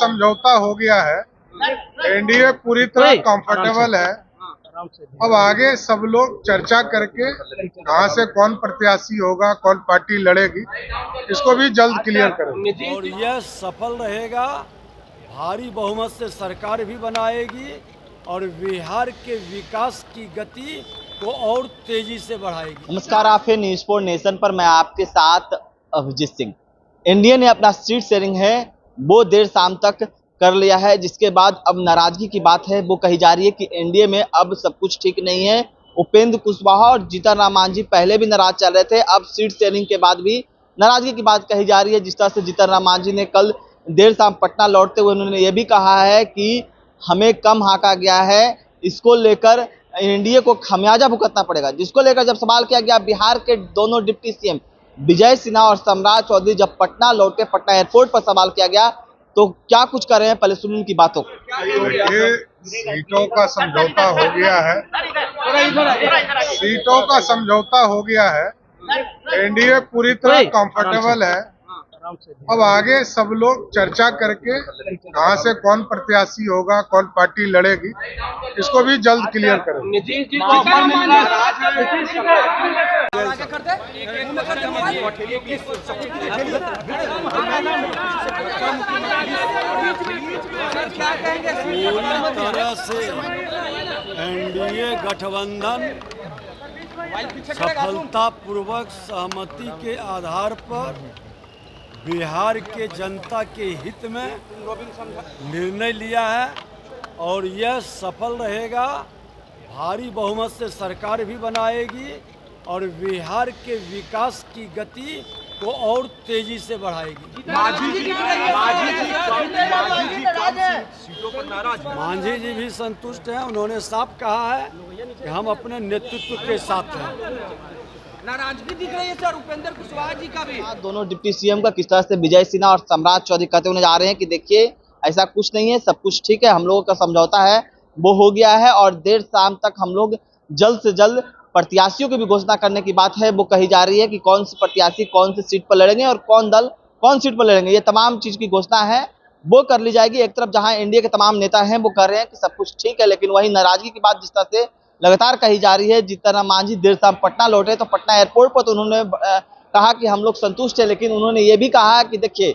समझौता हो गया है। एनडीए पूरी तरह कंफर्टेबल है। अब आगे सब लोग चर्चा करके कहां से कौन प्रत्याशी होगा, कौन पार्टी लड़ेगी, इसको भी जल्द क्लियर करेंगे। और यह सफल रहेगा, भारी बहुमत से सरकार भी बनाएगी और बिहार के विकास की गति को और तेजी से बढ़ाएगी। नमस्कार, आप हैं न्यूज़ 4 नेशन पर। मैं आपके साथ अभिजीत सिंह। एनडीए ने अपना सीट शेयरिंग है वो देर शाम तक कर लिया है, जिसके बाद अब नाराजगी की बात है वो कही जा रही है कि एनडीए में अब सब कुछ ठीक नहीं है। उपेंद्र कुशवाहा और जीतन राम मांझी पहले भी नाराज चल रहे थे, अब सीट शेयरिंग के बाद भी नाराजगी की बात कही जा रही है। जिस तरह से जीतन राम मांझी ने कल देर शाम पटना लौटते हुए उन्होंने ये भी कहा है कि हमें कम हाका गया है, इसको लेकर एनडीए को खमियाजा भुगतना पड़ेगा। जिसको लेकर जब सवाल किया गया बिहार के दोनों डिप्टी सीएम विजय सिन्हा और सम्राट चौधरी जब पटना लौटे, पटना एयरपोर्ट पर सवाल किया गया तो क्या कुछ कर रहे हैं, पहले सुनिए उनकी बातों को। ये सीटों का समझौता हो गया है। सीटों का समझौता हो गया है। एनडीए पूरी तरह कंफर्टेबल है। अब आगे सब लोग चर्चा करके कहां से कौन प्रत्याशी होगा, कौन पार्टी लड़ेगी, इसको भी जल्द क्लियर करेंगे। पूरी तरह से एनडीए गठबंधन सफलतापूर्वक सहमति के आधार पर बिहार के जनता के हित में निर्णय लिया है और यह सफल रहेगा, भारी बहुमत से सरकार भी बनाएगी और बिहार के विकास की गति को और तेजी से बढ़ाएगी। मांझी जी भी संतुष्ट हैं। उन्होंने साफ कहा है कि हम अपने नेतृत्व के साथ हैं। नाराजगी दिख रही है सर उपेंद्र कुशवाहा जी का भी। दोनों डिप्टी सीएम का किस तरह से विजय सिन्हा और सम्राट चौधरी कहते हुए जा रहे हैं कि देखिए ऐसा कुछ नहीं है, सब कुछ ठीक है, हम लोगों का समझौता है वो हो गया है और देर शाम तक हम लोग जल्द से जल्द प्रत्याशियों की भी घोषणा करने की बात है वो कही जा रही है कि कौन से प्रत्याशी कौन सी सीट पर लड़ेंगे और कौन दल कौन सीट पर लड़ेंगे, ये तमाम चीज की घोषणा है वो कर ली जाएगी। एक तरफ जहां एनडीए के तमाम नेता हैं वो कह रहे हैं कि सब कुछ ठीक है, लेकिन वहीं नाराजगी की बात जिस तरह से लगातार कही जा रही है। जीतन राम मांझी देर शाम पटना लौटे तो पटना एयरपोर्ट पर तो उन्होंने कहा कि हम लोग संतुष्ट है, लेकिन उन्होंने ये भी कहा कि देखिए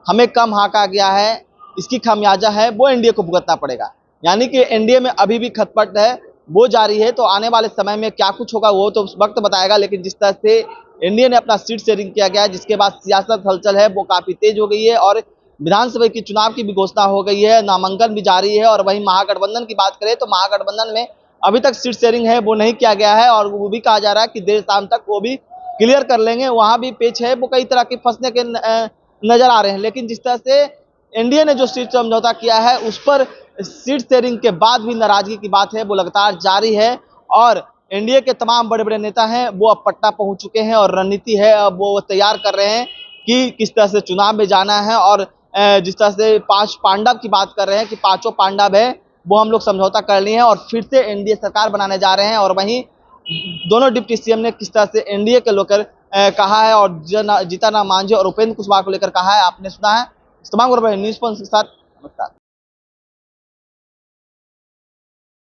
हमें कम हाका गया है, इसकी खामियाजा है वो एनडीए को भुगतना पड़ेगा। यानी कि एनडीए में अभी भी खटपट है वो जारी है, तो आने वाले समय में क्या कुछ होगा वो तो वक्त बताएगा। लेकिन जिस तरह से एनडीए ने अपना सीट शेयरिंग किया गया है, जिसके बाद सियासत हलचल है वो काफी तेज हो गई है और विधानसभा की चुनाव की भी घोषणा हो गई है, नामांकन भी जारी है। और वहीं महागठबंधन की बात करें तो महागठबंधन में अभी तक सीट शेयरिंग है वो नहीं किया गया है और वो भी कहा जा रहा है कि देर शाम तक वो भी क्लियर कर लेंगे। वहां भी पेच है वो कई तरह के फंसने के नजर आ रहे हैं। लेकिन जिस तरह से एनडीए ने जो सीट समझौता किया है उस पर सीट शेयरिंग के बाद भी नाराजगी की बात है वो लगातार जारी है और एनडीए के तमाम बड़े बड़े नेता हैं वो अब पटना पहुंच चुके हैं और रणनीति है अब वो तैयार कर रहे हैं कि किस तरह से चुनाव में जाना है। और जिस तरह से 5 पांडव की बात कर रहे हैं कि पांचों पांडव है वो हम लोग समझौता कर लिए हैं और फिर से एनडीए सरकार बनाने जा रहे हैं। और वहीं दोनों डिप्टी सीएम ने किस तरह से एनडीए को लेकर कहा है और जीतन राम मांझी और उपेंद्र कुशवाहा को लेकर कहा है, आपने सुना है। तमाम न्यूज़ 4 के साथ नमस्कार।